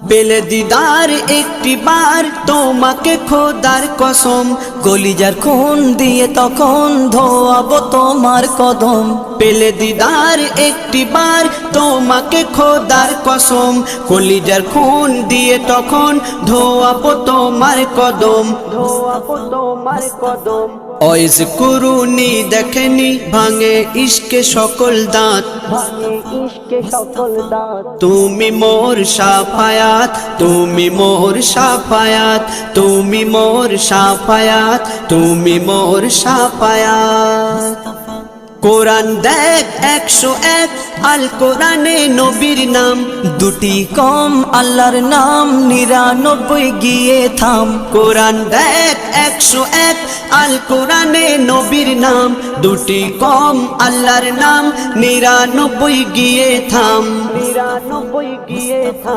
পেলে দিদার একটি বার তোমাকে খোদার কসম, কলিজার খুন দিয়ে তখন ধোয়াবো তোমার কদম। পেলে দিদার একটি বার তোমাকে খোদার কসম, কলিজার খুন দিয়ে তখন ধোয়াবো তোমার কদম, ধোয়াবো তোমার কদম। ওয়াইজ কুরুনি দেখেনি ভাঙে ইশকে সকল দাঁত, ভাঙে ইশকে সকল দাঁত। তুমি মোর শাফায়াত, তুমি মোর শাফায়াত, তুমি মোর শাফায়াত, তুমি মোর শাফায়াত। কোরআন দেখ 101 আল কোরআনে নবীর নাম, দুটি কম আল্লাহর নাম 99 গিয়ে থাম। কোরআন দেখ 101 আল কোরআনে নবীর নাম, দুটি কম আল্লাহর নাম 99 গিয়ে থাম, 99 গিয়ে থাম।